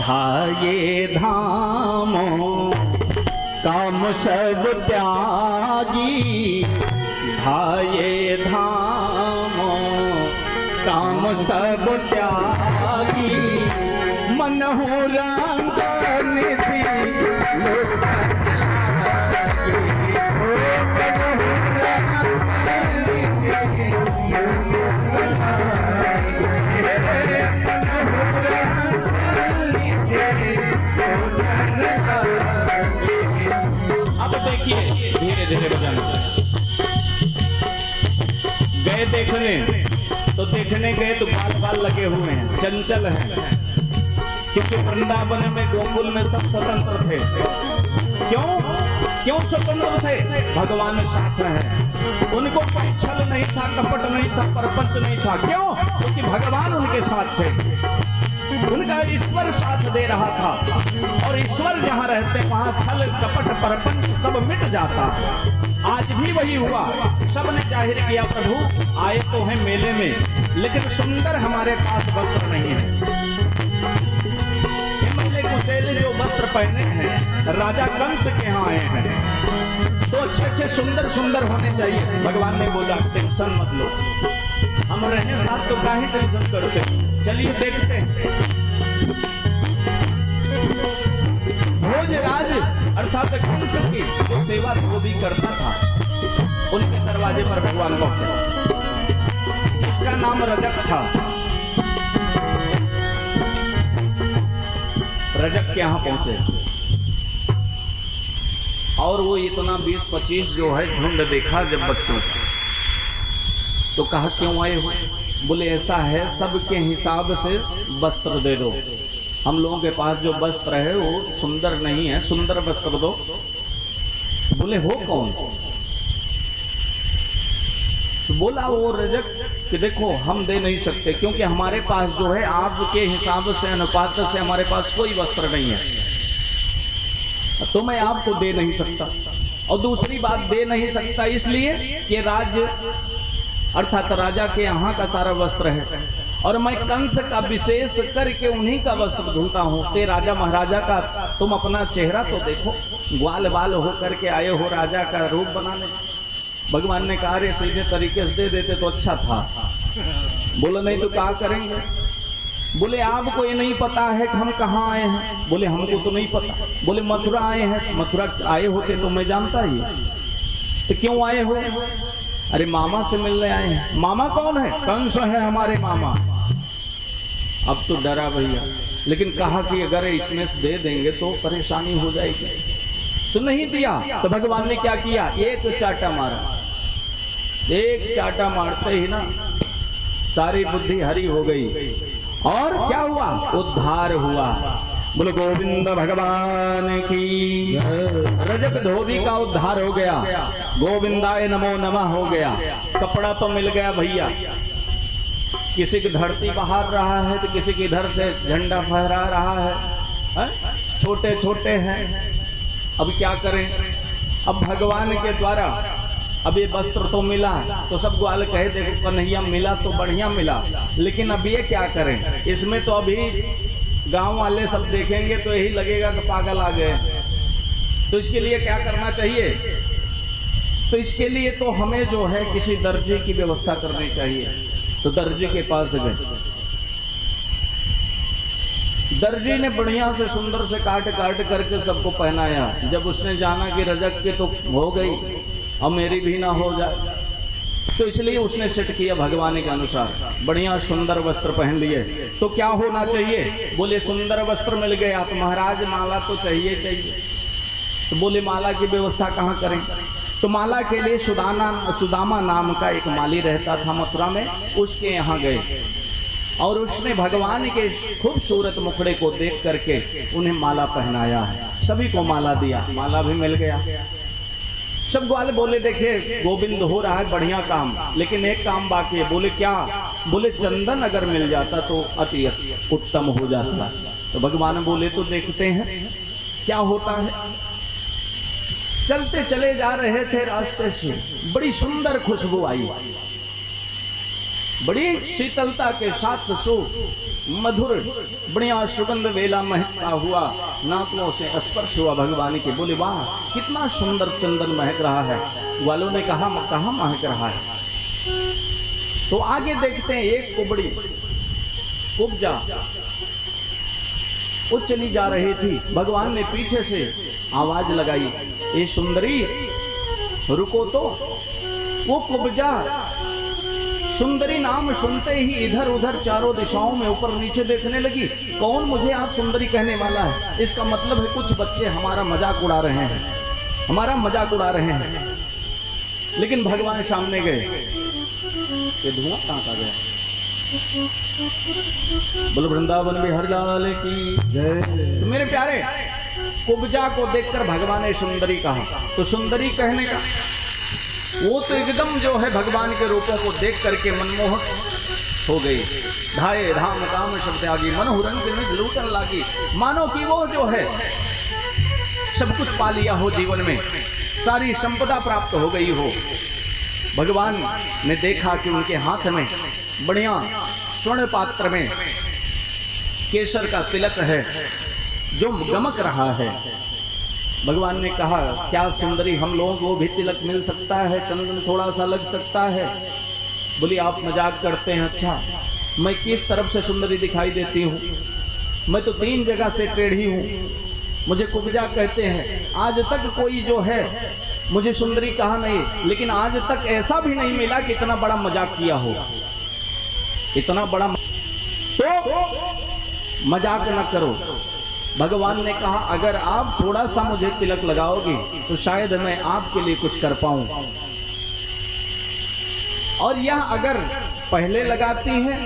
धाये धामों काम सब त्यागी, धाये धामों काम सब त्यागी, मनहु रंग निधि धीरे धीरे बजाना। गए देखने तो देखने गए तो बाल बाल लगे हुए हैं, चंचल हैं, क्योंकि वृंदावन में गोकुल में सब स्वतंत्र थे। क्यों स्वतंत्र थे? भगवान साथ है, उनको कोई छल नहीं था, कपट नहीं था, परपंच नहीं था। क्यों? क्योंकि भगवान उनके साथ थे, उनका ईश्वर साथ दे रहा था, और ईश्वर जहां रहते वहां छल कपट परपंच सब मिट जाता। आज भी वही हुआ, सबने जाहिर किया प्रभु आए तो हैं मेले में, लेकिन सुंदर हमारे पास वस्त्र नहीं है। मेले कुचेले जो वस्त्र पहने हैं राजा कंस के यहाँ आए हैं, तो अच्छे अच्छे सुंदर सुंदर होने चाहिए। भगवान ने बोला टेंशन मत लो, हम रहे साथ तो काहे टेंशन करते, चलिए देखते हैं। भोजराज अर्थात कंस की जो सेवा वो भी करता था, उनके दरवाजे पर भगवान पहुंचे, जिसका नाम रजक था। रजक के यहाँ पहुंचे और वो इतना 20-25 जो है झुंड देखा जब बच्चों का, तो कहा क्यों आए हो? बोले ऐसा है, सबके हिसाब से वस्त्र दे दो, हम लोगों के पास जो वस्त्र है वो सुंदर नहीं है, सुंदर वस्त्र दो। बोले हो कौन? तो बोला वो रजक कि देखो हम दे नहीं सकते, क्योंकि हमारे पास जो है आपके हिसाब से अनुपात से हमारे पास कोई वस्त्र नहीं है, तो मैं आपको दे नहीं सकता। और दूसरी बात दे नहीं सकता इसलिए कि राज्य अर्थात राजा के यहाँ का सारा वस्त्र है, और मैं कंस का विशेष करके उन्हीं का वस्त्र धुलता हूँ। ते राजा महाराजा का तुम अपना चेहरा तो देखो, ग्वाल बाल हो करके आए हो राजा का रूप बनाने। भगवान ने कहा रे सीधे तरीके से दे देते तो अच्छा था। बोले नहीं तो क्या करेंगे? बोले आपको ये नहीं पता है कि हम कहाँ आए हैं? बोले हमको तो नहीं पता। बोले मथुरा आए हैं, मथुरा आए होते तो मैं जानता ही। तो क्यों आए हो? अरे मामा से मिलने आए हैं। मामा कौन है? कंस है हमारे मामा। अब तो डरा भैया, लेकिन कहा कि अगर इसमें दे देंगे तो परेशानी हो जाएगी, तो नहीं दिया। तो भगवान ने क्या किया? एक चाटा मारा। एक चाटा मारते ही ना सारी बुद्धि हरी हो गई, और क्या हुआ? उद्धार हुआ। बोलो गोविंद भगवान की। रजक धोबी का उद्धार हो गया, गोविंदाय नमो नमः हो गया। कपड़ा तो मिल गया भैया। किसी की धरती बहार रहा है तो किसी की इधर से झंडा फहरा रहा है, छोटे छोटे हैं। अब क्या करें? अब भगवान के द्वारा अब ये वस्त्र तो मिला, तो सब ग्वाल कहे देखो कन्हैया मिला तो बढ़िया मिला, लेकिन अब ये क्या करें? इसमें तो अभी गांव वाले सब देखेंगे तो यही लगेगा कि पागल आ गए। तो इसके लिए क्या करना चाहिए? तो इसके लिए तो हमें जो है किसी दर्जी की व्यवस्था करनी चाहिए। तो दर्जी के पास गए, दर्जी ने बढ़िया से सुंदर से काट काट करके सबको पहनाया। जब उसने जाना कि रजक के तो हो गई, अब मेरी भी ना हो जाए, तो इसलिए उसने सेट किया भगवान के अनुसार, बढ़िया सुंदर वस्त्र पहन लिए। तो क्या होना चाहिए? बोले सुंदर वस्त्र मिल गया तो महाराज माला तो चाहिए चाहिए। तो बोले माला की व्यवस्था कहाँ करें? तो माला के लिए सुदामा नाम का एक माली रहता था मथुरा में, उसके यहाँ गए और उसने भगवान के खूबसूरत मुखड़े को देख करके उन्हें माला पहनाया है। सभी को माला दिया, माला भी मिल गया। सब ग्वाल बोले देखे गोविंद हो रहा है बढ़िया काम, लेकिन एक काम बाकी है। बोले क्या? बोले चंदन अगर मिल जाता तो अति उत्तम हो जाता। तो भगवान बोले तो देखते हैं क्या होता है। चलते चले जा रहे थे, रास्ते से बड़ी सुंदर खुशबू आई, बड़ी शीतलता के साथ मधुर बढ़िया सुगंध वेला महकता हुआ नाकों से स्पर्श हुआ भगवान के। बोले वाह कितना सुंदर चंदन महक रहा है। वालों ने कहा कहाँ महक रहा है। तो आगे देखते हैं एक कुबड़ी कुब्जा वो चली जा रही थी। भगवान ने पीछे से आवाज लगाई, ए सुंदरी रुको। तो वो कुब्जा सुंदरी नाम सुनते ही इधर उधर चारों दिशाओं में ऊपर नीचे देखने लगी। कौन मुझे आप सुंदरी कहने वाला है? इसका मतलब है कुछ बच्चे हमारा मजाक उड़ा रहे हैं, हमारा मजाक उड़ा रहे हैं। लेकिन भगवान सामने गए, ये धुआं कहां का गया? बोलो वृंदावन बिहार लाल की जय। तो मेरे प्यारे कुब्जा को देखकर भगवान ने सुंदरी कहा। तो सुंदरी कहने का वो तो एकदम जो है भगवान के रूपों को देख करके मनमोहक हो गई। धाये धाम काम शब्द आगी मन हुरंग में लूटन लागी। मानो कि वो जो है सब कुछ पा लिया हो, जीवन में सारी संपदा प्राप्त हो गई हो। भगवान ने देखा कि उनके हाथ में बढ़िया स्वर्ण पात्र में केसर का तिलक है जो गमक रहा है। भगवान ने कहा क्या सुंदरी हम लोगों को भी तिलक मिल सकता है, चंदन थोड़ा सा लग सकता है? बोली आप मजाक करते हैं। अच्छा मैं किस तरफ से सुंदरी दिखाई देती हूँ? मैं तो 3 जगह से टेढ़ी हूँ, मुझे कुब्जा कहते हैं। आज तक कोई जो है मुझे सुंदरी कहा नहीं, लेकिन आज तक ऐसा भी नहीं मिला कि इतना बड़ा मजाक किया हो, इतना बड़ा। तो मजाक न करो। भगवान ने कहा अगर आप थोड़ा सा मुझे तिलक लगाओगे तो शायद मैं आपके लिए कुछ कर पाऊं, और यह अगर पहले लगाती हैं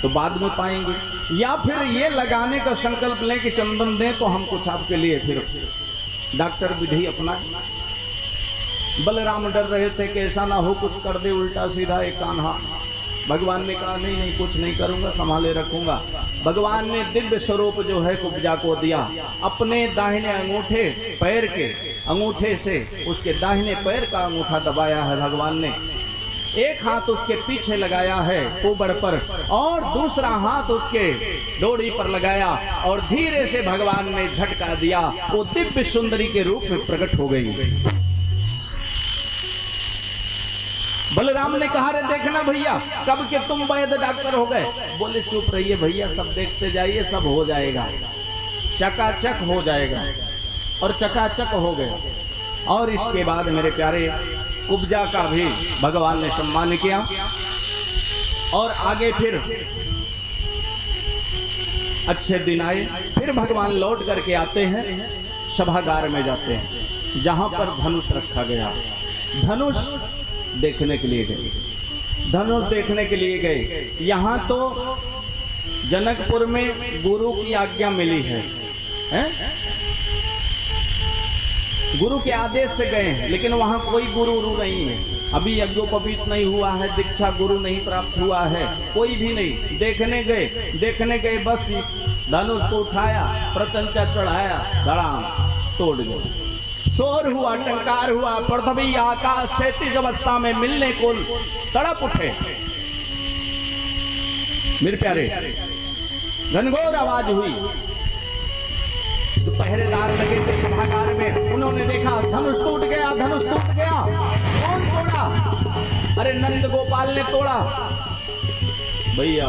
तो बाद में पाएंगे, या फिर ये लगाने का संकल्प लें कि चंदन दें तो हम कुछ आपके लिए फिर डॉक्टर विधि अपना। बलराम डर रहे थे कि ऐसा ना हो कुछ कर दे उल्टा सीधा एक कान्हा। भगवान ने कहा नहीं नहीं कुछ नहीं करूंगा, संभाले रखूंगा। भगवान ने दिव्य स्वरूप जो है कुब्जा को दिया। अपने दाहिने अंगूठे पैर के अंगूठे से उसके दाहिने पैर का अंगूठा दबाया है भगवान ने। एक हाथ उसके पीछे लगाया है ऊपर पर, और दूसरा हाथ उसके डोरी पर लगाया, और धीरे से भगवान ने झटका दिया। वो दिव्य सुंदरी के रूप में प्रकट हो गई। बलराम ने कहा रे देखना भैया कब के तुम वैद्य डॉक्टर हो गए। बोले चुप रहिए भैया, सब देखते जाइए, सब हो जाएगा, चकाचक हो जाएगा। और चकाचक हो गए। और इसके बाद मेरे प्यारे कुब्जा का भी भगवान ने सम्मान किया। और आगे फिर अच्छे दिन आए। फिर भगवान लौट करके आते हैं, सभागार में जाते हैं जहां पर धनुष रखा गया। धनुष देखने के लिए गए, धनुष देखने के लिए गए। यहाँ तो जनकपुर में गुरु की आज्ञा मिली है, गुरु के आदेश से गए हैं, लेकिन वहाँ कोई गुरु नहीं है। अभी यज्ञोपवीत नहीं हुआ है, दीक्षा गुरु नहीं प्राप्त हुआ है, कोई भी नहीं। देखने गए बस धनुष को उठाया, प्रत्यंचा चढ़ाया, धड़ाम तोड़ गए। शोर हुआ, टंकार हुआ, पृथ्वी आकाश क्षैतिज अवस्था में मिलने को तड़प उठे। मेरे प्यारे घनघोर आवाज हुई। तो पहरेदार लगे थे सभागार में, उन्होंने देखा धनुष टूट गया, धनुष टूट गया। कौन तोड़ा? अरे नंद गोपाल ने तोड़ा। भैया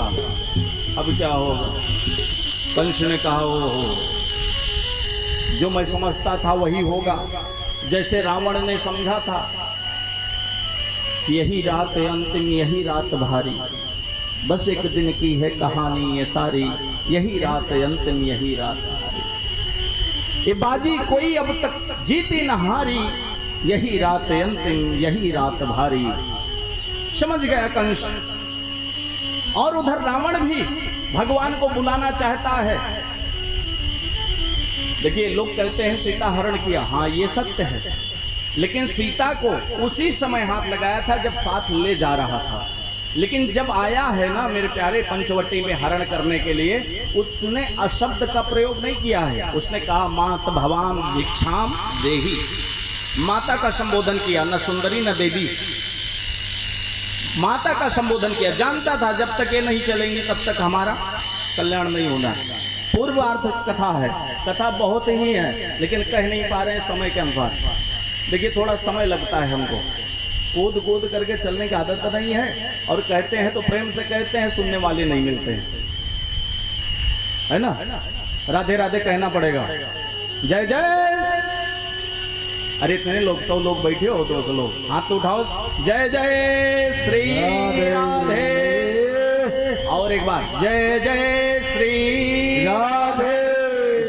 अब क्या होगा? कंस ने कहा हो जो मैं समझता था वही होगा। जैसे रावण ने समझा था यही रात अंतिम, यही रात भारी, बस एक दिन की है कहानी ये सारी, यही रात अंतिम, यही रात भारी। ये बाजी कोई अब तक जीती न हारी, यही रात अंतिम, यही रात भारी। समझ गया कंस। और उधर रावण भी भगवान को बुलाना चाहता है। देखिए लोग कहते हैं सीता हरण किया, हाँ ये सत्य है, लेकिन सीता को उसी समय हाथ लगाया था जब साथ ले जा रहा था। लेकिन जब आया है ना मेरे प्यारे पंचवटी में हरण करने के लिए, उसने अशब्द का प्रयोग नहीं किया है। उसने कहा मात भवाम भिक्षाम देही, माता का संबोधन किया, न सुंदरी न देवी, माता का संबोधन किया। जानता था जब तक ये नहीं चलेंगी तब तक हमारा कल्याण नहीं होना। पूर्वार्थ कथा है, कथा बहुत ही है लेकिन कह नहीं पा रहे हैं समय के अनुसार। देखिए थोड़ा समय लगता है हमको, कूद कूद करके चलने की आदत नहीं है, और कहते हैं तो प्रेम से कहते हैं, सुनने वाले नहीं मिलते हैं, है ना। राधे राधे कहना पड़ेगा, जय जय। अरे इतने लोग, 100 लोग बैठे हो, 200 लोग, हाथ तो उठाओ, जय जय श्री राधे। और एक बार, जय जय श्री राधे,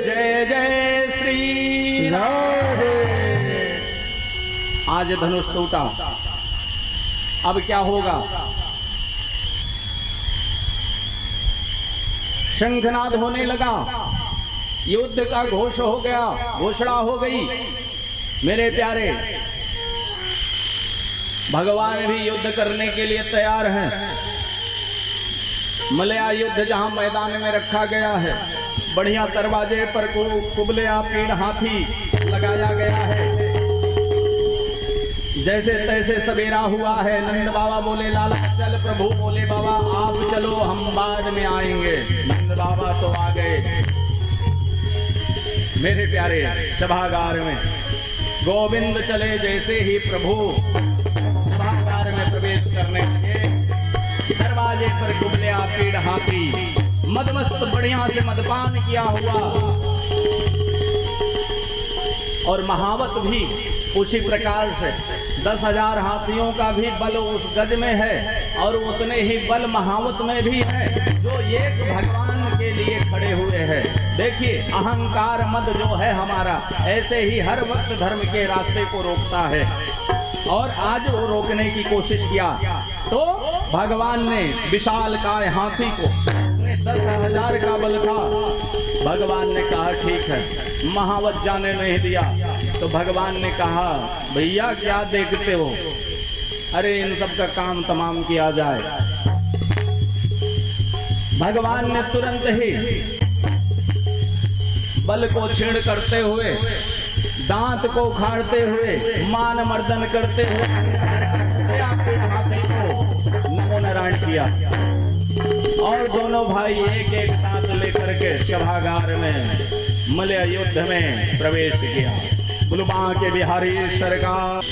जय जय श्री राधे। आज धनुष टूटा, अब क्या होगा? शंखनाद होने लगा, युद्ध का घोष हो गया, घोषणा हो गई। मेरे प्यारे, भगवान भी युद्ध करने के लिए तैयार हैं। मलया युद्ध जहां मैदान में रखा गया है, बढ़िया दरवाजे पर कुबलया पीड़ हाथी लगाया गया है। जैसे तैसे सवेरा हुआ है। नंद बाबा बोले लाला चल, प्रभु बोले बाबा आप चलो, हम बाद में आएंगे। नंद बाबा तो आ गए। मेरे प्यारे, सभागार में गोविंद चले, जैसे ही प्रभु सभागार में प्रवेश करने लगे, दरवाजे पर कुबलया पीड़ हाथी, मदमस्त बढ़िया से मदपान किया हुआ, और महावत भी उसी प्रकार से 10,000 हाथियों का भी बल उस गज में है, और उतने ही बल महावत में भी है, जो एक भगवान के लिए खड़े हुए हैं। देखिए अहंकार मद जो है हमारा, ऐसे ही हर वक्त धर्म के रास्ते को रोकता है, और आज वो रोकने की कोशिश किया तो भगवान ने विशालकाय हाथी को, 10,000 का बल था, भगवान ने कहा ठीक है, महावत जाने नहीं दिया। तो भगवान ने कहा भैया क्या देखते हो, अरे इन सब का काम तमाम किया जाए। भगवान ने तुरंत ही बल को छेड़ करते हुए, दांत को उखाड़ते हुए, मान मर्दन करते हुए हाथी को नमो नारायण किया, और दोनों भाई एक एक दांत लेकर के सभागार में मलय युद्ध में प्रवेश किया। गुलबा के बिहारी सरकार।